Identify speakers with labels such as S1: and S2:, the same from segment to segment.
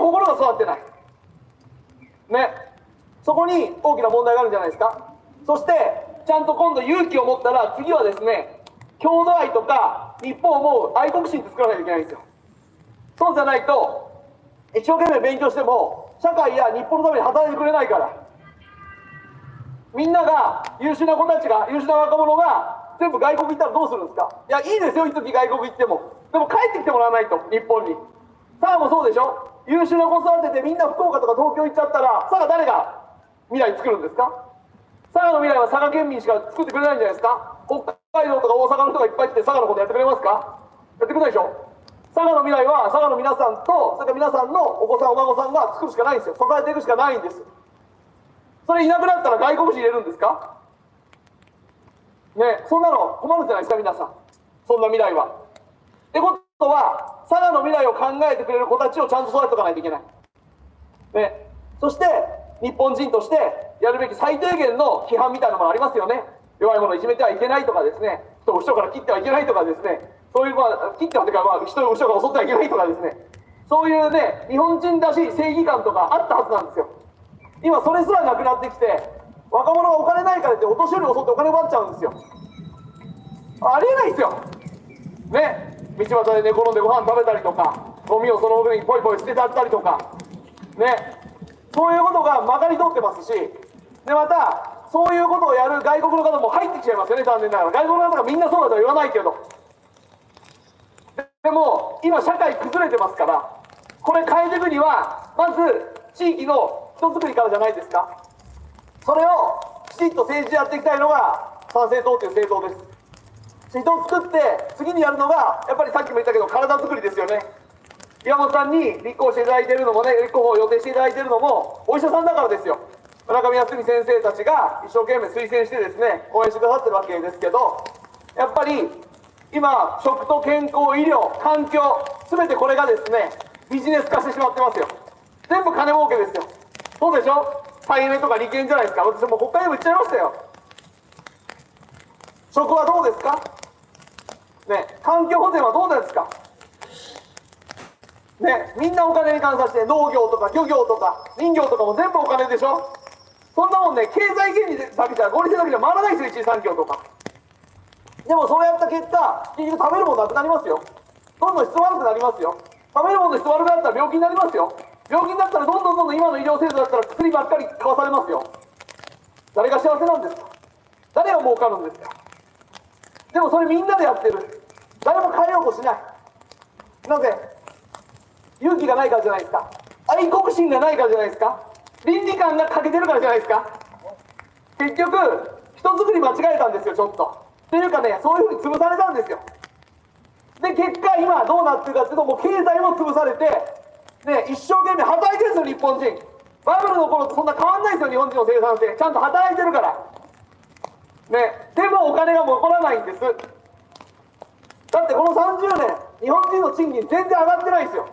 S1: 心が育ってないね。そこに大きな問題があるんじゃないですか。そしてちゃんと今度勇気を持ったら、次はですね、郷土愛とか日本を思う愛国心って作らないといけないんですよ。そうじゃないと一生懸命勉強しても社会や日本のために働いてくれないから。みんなが優秀な子たちが、優秀な若者が全部外国行ったらどうするんですか。いや、いいですよ、一時外国行っても。でも帰ってきてもらわないと、日本に。佐賀もそうでしょ。優秀な子育ててみんな福岡とか東京行っちゃったら、佐賀誰が未来作るんですか。佐賀の未来は佐賀県民しか作ってくれないんじゃないですか。北海道とか大阪の人がいっぱい来て佐賀のことやってくれますか。やってくれないでしょ。佐賀の未来は佐賀の皆さんと、それから皆さんのお子さんお孫さんが作るしかないんですよ。支えていくしかないんです。それいなくなったら外国人入れるんですかね。そんなの困るんじゃないですか、皆さん。そんな未来は。ってことは、佐賀の未来を考えてくれる子たちをちゃんと育てておかないといけない。ね。そして、日本人としてやるべき最低限の規範みたいなものありますよね。弱い者をいじめてはいけないとかですね、人を後ろから切ってはいけないとかですね、そういう、切ってはというか、人を後ろから襲ってはいけないとかですね、そういうね、日本人らしい正義感とかあったはずなんですよ。今それすらなくなってきて、若者がお金ないからってお年寄りを襲ってお金奪っちゃうんですよ。ありえないですよね。道端で寝転んでご飯食べたりとか、ゴミをその上にポイポイ捨ててあったりとかね、そういうことがまかり通ってますし、でまたそういうことをやる外国の方も入ってきちゃいますよね。残念ながら外国の方がみんなそうだとは言わないけど、でも今社会崩れてますから、これ変えていくにはまず地域の人づくりからじゃないですか。それをきちっと政治でやっていきたいのが参政党という政党です。人を作って次にやるのがやっぱりさっきも言ったけど体づくりですよね。岩本さんに立候補していただいているのもね、立候補を予定していただいているのもお医者さんだからですよ。村上康美先生たちが一生懸命推薦してですね、応援してくださってるわけですけど、やっぱり今食と健康、医療、環境、全てこれがですねビジネス化してしまってますよ。全部金儲けですよ。そうでしょ。再エネとか利権じゃないですか。私も国会でも言っちゃいましたよ。食はどうですかね。環境保全はどうですかね。みんなお金に換算して、農業とか漁業とか林業とかも全部お金でしょ。そんなもんね、経済原理だけじゃ、合理性だけじゃ回らないですよ、一次産業とか。でもそうやった結果、結局食べるものなくなりますよ。どんどん質悪くなりますよ。食べるものの質悪くなったら病気になりますよ。病気になったらどんどん今の医療制度だったら薬ばっかり買わされますよ。誰が幸せなんですか。誰が儲かるんですか。でもそれみんなでやってる。誰も変えようとしない。なぜ。勇気がないからじゃないですか。愛国心がないからじゃないですか。倫理観が欠けてるからじゃないですか。結局人づくり間違えたんですよ、ちょっと。っていうかね、そういうふうに潰されたんですよ。で結果今どうなってるかっていうと、もう経済も潰されて、ね、一生懸命働いてるんですよ、日本人。バブルの頃とそんな変わんないですよ、日本人の生産性。ちゃんと働いてるからね。でもお金が残らないんです。だってこの30年日本人の賃金全然上がってないんですよ。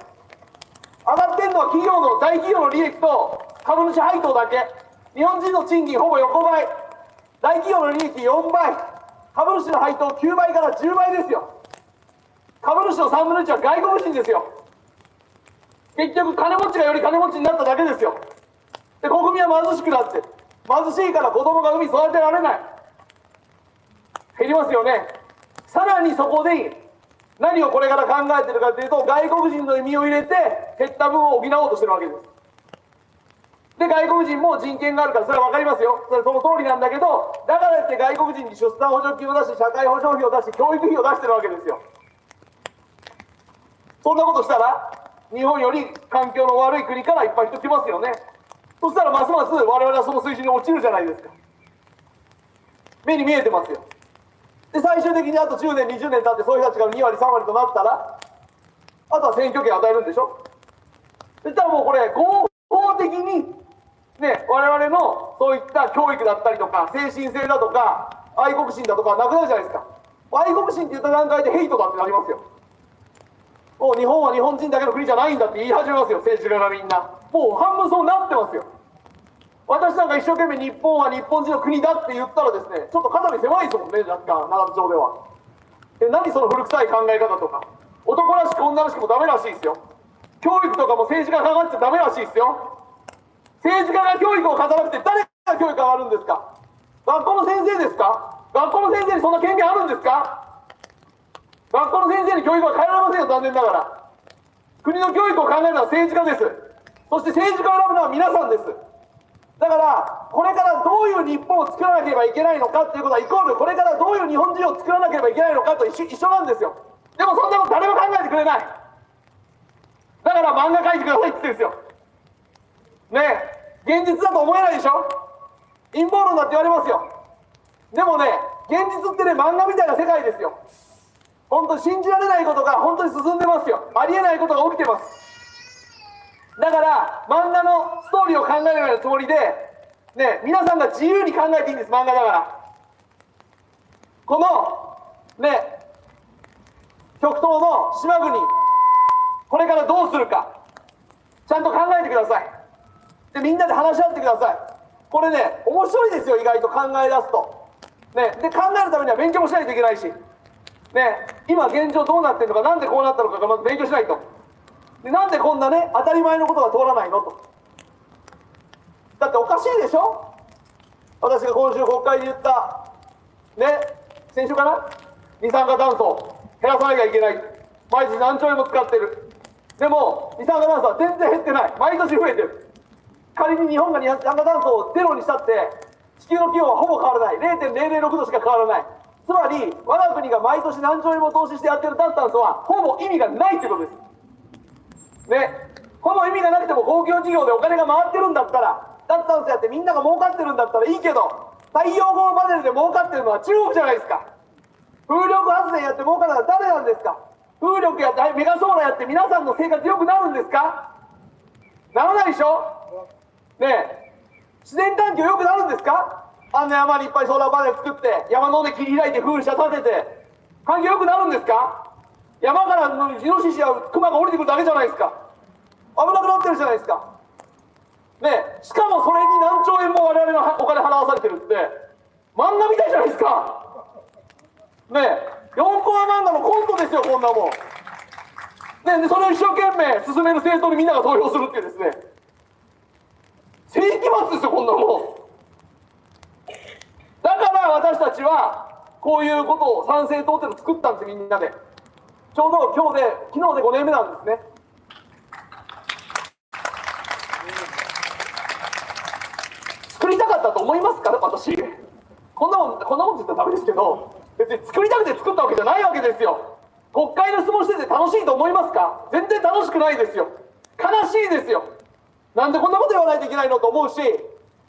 S1: 上がってんのは企業の、大企業の利益と株主配当だけ。日本人の賃金ほぼ横ばい、大企業の利益4倍、株主の配当9倍から10倍ですよ。株主の3分の1は外国人ですよ。結局金持ちがより金持ちになっただけですよ。で国民は貧しくなって、貧しいから子供が産み育てられない、減りますよね。さらにそこで何をこれから考えているかというと、外国人の意味を入れて減った分を補おうとしてるわけです。で外国人も人権があるから、それは分かりますよ。それその通りなんだけど、だからって外国人に出産補助金を出し、社会保障費を出し、教育費を出してるわけですよ。そんなことしたら日本より環境の悪い国からいっぱい人来ますよね。そしたらますます我々はその水準に落ちるじゃないですか。目に見えてますよ。で最終的にあと10年20年経ってそういう人たちが2割3割となったら、あとは選挙権を与えるんでしょ。そしたらもうこれ合法的にね、我々のそういった教育だったりとか精神性だとか愛国心だとかなくなるじゃないですか。愛国心って言った段階でヘイトだってなりますよ。もう日本は日本人だけの国じゃないんだって言い始めますよ、政治家がみんな。もう半分そうなってますよ。私なんか一生懸命日本は日本人の国だって言ったらですね、ちょっと肩身狭いですもんね、若干長野町では。何その古臭い考え方とか、男らしく女らしくもダメらしいですよ。教育とかも政治家が関わっちゃダメらしいですよ。政治家が教育を語らなくて誰が教育が上がるんですか？学校の先生ですか？学校の先生にそんな権限あるんですか？学校の先生に教育は変えられませんよ、残念ながら。国の教育を考えるのは政治家です。そして政治家を選ぶのは皆さんです。だからこれからどういう日本を作らなければいけないのかっていうことはイコールこれからどういう日本人を作らなければいけないのかと一緒なんですよ。でもそんなこと誰も考えてくれない。だから漫画描いてくださいって言ってるんですよ。ねえ、現実だと思えないでしょ。陰謀論だって言われますよ。でもね、現実ってね、漫画みたいな世界ですよ。本当に信じられないことが本当に進んでますよ。ありえないことが起きてます。だから漫画のストーリーを考えるようなつもりで、ね、皆さんが自由に考えていいんです。漫画だから。このね、極東の島国、これからどうするか、ちゃんと考えてください。で、みんなで話し合ってください。これね、面白いですよ、意外と考え出すと。ね、で、考えるためには勉強もしないといけないし、ね、今現状どうなってるのか、なんでこうなったのかがまず勉強しないと。で、なんでこんなね、当たり前のことが通らないのと。だっておかしいでしょ。私が今週国会で言った、ね、先週かな、二酸化炭素を減らさなきゃいけない。毎日何兆円も使ってる。でも、二酸化炭素は全然減ってない。毎年増えてる。仮に日本が二酸化炭素をゼロにしたって、地球の気温はほぼ変わらない。0.006 度しか変わらない。つまり、我が国が毎年何兆円も投資してやってる脱炭素は、ほぼ意味がないということです。ね。ほぼ意味がなくても公共事業でお金が回ってるんだったら、脱炭素やってみんなが儲かってるんだったらいいけど、太陽光パネルで儲かってるのは中国じゃないですか。風力発電やって儲かるのは誰なんですか。風力やってメガソーラーやって皆さんの生活良くなるんですか。ならないでしょ。ねえ、自然環境良くなるんですか。あんな山にいっぱいソーラーパネル作って山の上切り開いて風車立てて環境良くなるんですか。山からのイノシシやクマが降りてくるだけじゃないですか。危なくなってるじゃないですか。ねえ、しかもそれに何兆円も我々のお金払わされてるって漫画みたいじゃないですか。ねえ、4コマ漫画のコントですよ、こんなもん。ね、でそれを一生懸命進める政党にみんなが投票するっていうですね、世紀末ですよ、こんなもん。だから私たちはこういうことを参政党っていうのを作ったんです、みんなで。ちょうど昨日で5年目なんですね。作りたかったと思いますか、私。こんなもんって言ったらダメですけど、別に作りたくて作ったわけじゃないわけですよ。国会の質問してて楽しいと思いますか。全然楽しくないですよ。悲しいですよ。なんでこんなこと言わないといけないのと思うし、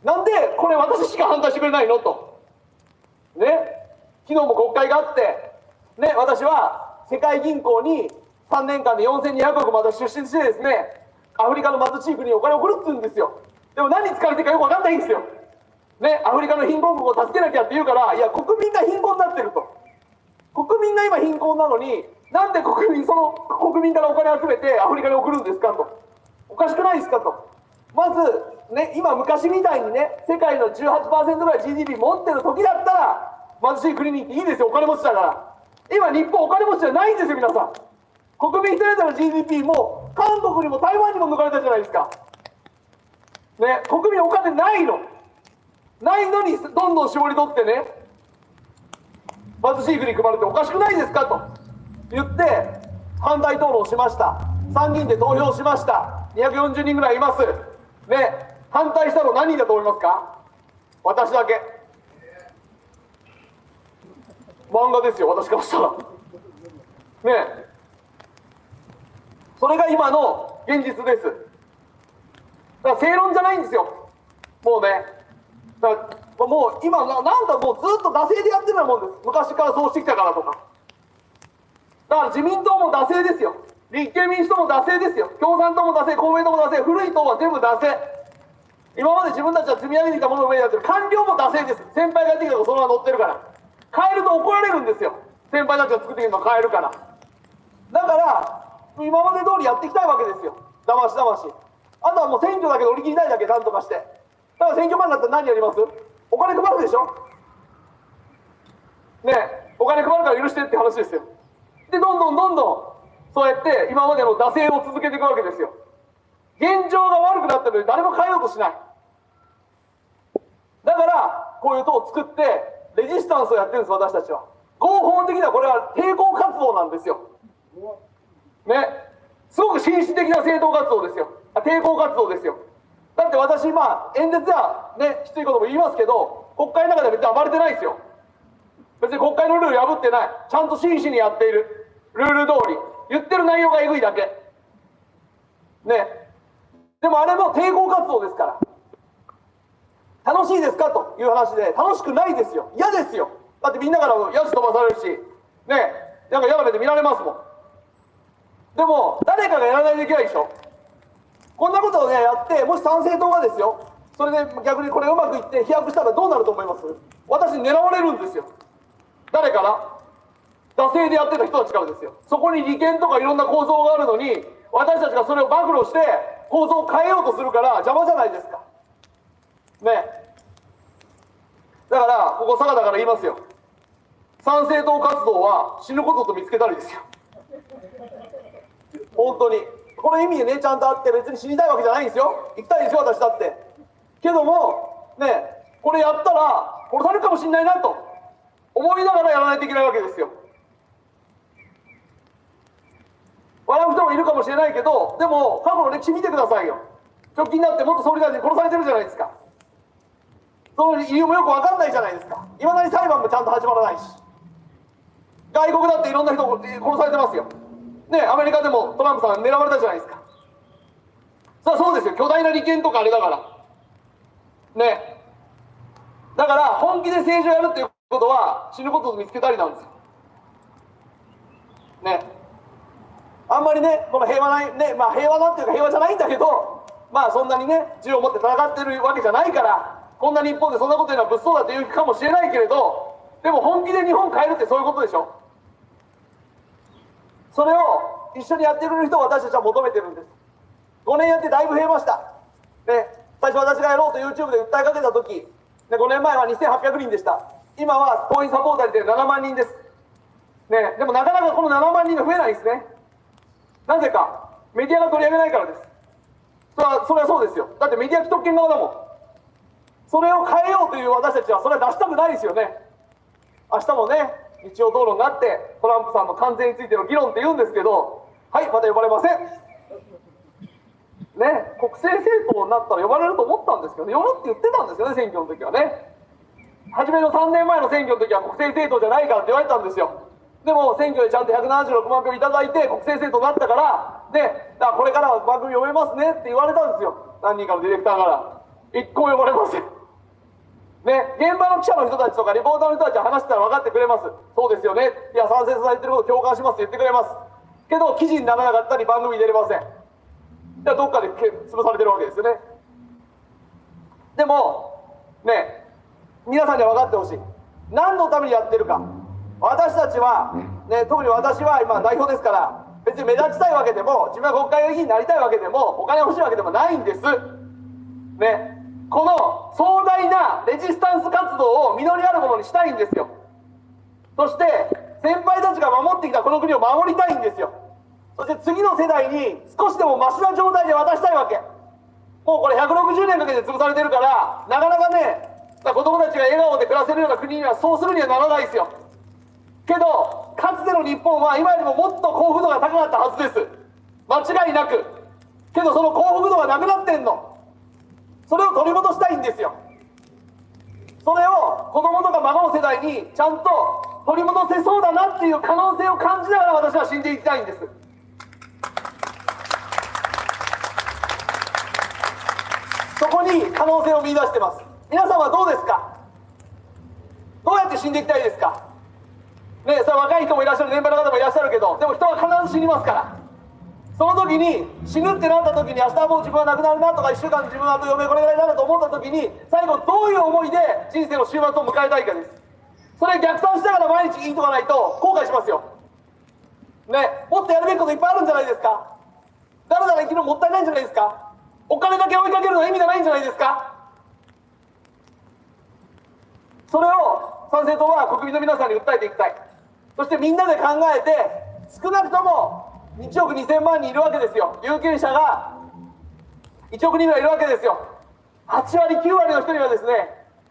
S1: なんでこれ私しか反対してくれないのとね。昨日も国会があってね、私は世界銀行に3年間で4200億また出資してですね、アフリカの貧しい国にお金を送るって言うんですよ。でも何に使われてるかよく分かんないんですよ。ね、アフリカの貧困国を助けなきゃって言うから、いや、国民が貧困になってると。国民が今貧困なのに、なんで国民からお金を集めてアフリカに送るんですかと。おかしくないですかと。まず、ね、今昔みたいにね、世界の 18% ぐらい GDP 持ってる時だったら、貧しい国に行っていいですよ、お金持ちだから。今、日本お金持ちじゃないんですよ、皆さん。国民一人当たりの GDP も、韓国にも台湾にも抜かれたじゃないですか。ね、国民お金ないの。ないのにどんどん絞り取ってね、貧しい国に配るっておかしくないですかと言って反対討論しました。参議院で投票しました。240人ぐらいいますね。反対したの何人だと思いますか。私だけ。漫画ですよ、私からしたらね。それが今の現実です。だから正論じゃないんですよ、もうね。だからもう今なんかもうずっと惰性でやってるようなもんです。昔からそうしてきたからとか。だから自民党も惰性ですよ。立憲民主党も惰性ですよ。共産党も惰性、公明党も惰性、古い党は全部惰性。今まで自分たちは積み上げてきたものの上になってる。官僚も惰性です。先輩がやってきたのがそのまま乗ってるから。変えると怒られるんですよ。先輩たちが作ってきたのを変えるから。だから今まで通りやっていきたいわけですよ。だましだまし。あとはもう選挙だけ乗り切りたいだけなんとかして。だから選挙前になったら何やります？お金配るでしょね。え、お金配るから許してって話ですよ。でどんどんそうやって今までの惰性を続けていくわけですよ。現状が悪くなったのに誰も変えようとしない。だからこういう党を作ってレジスタンスをやってるんです。私たちは合法的にはこれは抵抗活動なんですよね。すごく紳士的な政党活動ですよ。抵抗活動ですよ。だって私演説ではねきついことも言いますけど、国会の中では別に暴れてないですよ。別に国会のルール破ってない。ちゃんと真摯にやっている。ルール通り言ってる内容がエグいだけね。でもあれも抵抗活動ですから。楽しいですかという話で、楽しくないですよ。嫌ですよ。だってみんなからヤジ飛ばされるしね、なんか嫌な目で見られますもん。でも誰かがやらないといけないでしょ。こんなことをねやって、もし参政党がですよ、それで逆にこれうまくいって飛躍したらどうなると思います？私に狙われるんですよ。誰から惰性でやってた人たちからですよ。そこに利権とかいろんな構造があるのに、私たちがそれを暴露して構造を変えようとするから邪魔じゃないですかね。だからここ佐賀だから言いますよ。参政党活動は死ぬことと見つけたりですよ。本当にこの意味でねちゃんとあって、別に死にたいわけじゃないんですよ。行きたいですよ私だって。けどもね、これやったら殺されるかもしれないなと思いながらやらないといけないわけですよ。笑う人もいるかもしれないけど、でも過去の歴史見てくださいよ。直近になって元総理大臣殺されてるじゃないですか。その理由もよく分かんないじゃないですか。いまだに裁判もちゃんと始まらないし、外国だっていろんな人殺されてますよね。アメリカでもトランプさん狙われたじゃないですか。そうですよ。巨大な利権とかあれだからね。だから本気で政治をやるっていうことは死ぬことを見つけたりなんですよね。あんまりねこの平和なね、平和なんていうか平和じゃないんだけど、そんなにね銃を持って戦ってるわけじゃないから、こんな日本でそんなこと言うのは物騒だというかもしれないけれど、でも本気で日本変えるってそういうことでしょ。それを一緒にやってくれる人を私たちは求めてるんです。5年やってだいぶ増えましたね。最初私がやろうと YouTube で訴えかけた時、5年前は2800人でした。今は党員サポーターで7万人ですね。でもなかなかこの7万人が増えないですね。なぜかメディアが取り上げないからです。それはそうですよ。だってメディア既得権側だもん。それを変えようという私たちはそれは出したくないですよね。明日もね日曜討論があってトランプさんの関税についての議論って言うんですけど、はいまた呼ばれませんね。国政政党になったら呼ばれると思ったんですけどね、呼ぶって言ってたんですよね、選挙の時はね。初めの3年前の選挙の時は国政政党じゃないからって言われたんですよ。でも選挙でちゃんと176万票いただいて国政政党になったからで、だからこれからは番組呼べますねって言われたんですよ。何人かのディレクターから一個も呼ばれませんね。現場の記者の人たちとかリポーターの人たちは話したら分かってくれます。そうですよね、いや賛成されてること共感しますって言ってくれますけど、記事にならなかったり番組に出れません。じゃあどっかで潰されてるわけですよね。でもね、皆さんには分かってほしい。何のためにやってるか。私たちは、ね、特に私は今代表ですから、別に目立ちたいわけでも自分は国会議員になりたいわけでもお金欲しいわけでもないんですね。この壮大なレジスタンス活動を実りあるものにしたいんですよ。そして先輩たちが守ってきたこの国を守りたいんですよ。そして次の世代に少しでもマシな状態で渡したいわけ。もうこれ160年かけて潰されてるから、なかなかね子供たちが笑顔で暮らせるような国にはそうするにはならないですよ。けどかつての日本は今よりももっと幸福度が高かったはずです。間違いなく。けどその幸福度がなくなってんの。それを取り戻したいんですよ。それを子供とか孫の世代にちゃんと取り戻せそうだなっていう可能性を感じながら私は死んでいきたいんです。そこに可能性を見出してます。皆さんはどうですか。どうやって死んでいきたいですかね。それは若い人もいらっしゃる、年配の方もいらっしゃるけど、でも人は必ず死にますから、その時に死ぬってなった時に、明日はもう自分は亡くなるなとか、1週間自分はあと余命これぐらいになると思った時に、最後どういう思いで人生の終末を迎えたいかです。それ逆算しながら毎日生きとかないと後悔しますよね。もっとやるべきこといっぱいあるんじゃないですか。だらだら生きるのもったいないんじゃないですか。お金だけ追いかけるのは意味がないんじゃないですか。それを参政党は国民の皆さんに訴えていきたい。そしてみんなで考えて、少なくとも1億2000万人いるわけですよ。有権者が1億人ぐらいいるわけですよ。8割9割の人にはですね、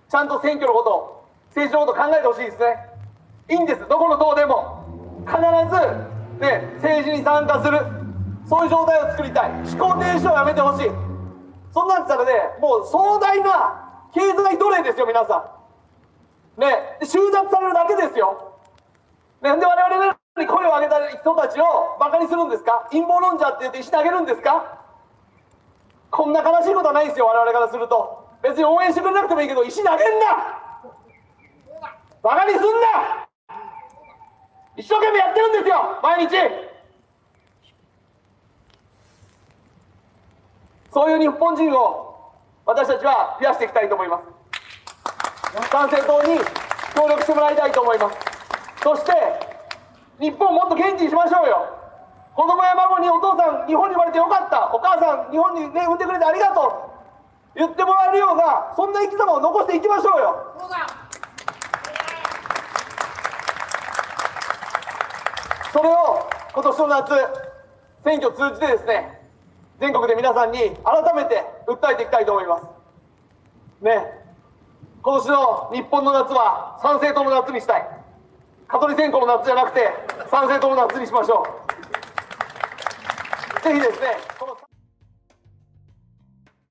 S1: ちゃんと選挙のこと、政治のことを考えてほしいですね。いいんです、どこの党でも必ず、ね、政治に参加する、そういう状態を作りたい。思考停止をやめてほしい。そんなんしたらね、もう壮大な経済奴隷ですよ、皆さん。ね、収奪されるだけですよ。ね、で我々に声を上げた人たちをバカにするんですか？陰謀論者って言って石投げるんですか？こんな悲しいことはないですよ、我々からすると。別に応援してくれなくてもいいけど、石投げんな！バカにすんな！一生懸命やってるんですよ、毎日。そういう日本人を私たちは増やしていきたいと思います。参政党に協力してもらいたいと思います。そして日本をもっと元気にしましょうよ。子供や孫にお父さん日本に生まれてよかった、お母さん日本に、ね、産んでくれてありがとう言ってもらえるような、そんな生き様を残していきましょうよ。それを今年の夏選挙を通じてですね、全国で皆さんに改めて訴えていきたいと思いますね。今年の日本の夏は参政党の夏にしたい。蚊取り線香の夏じゃなくて参政党の夏にしましょう。ぜひですね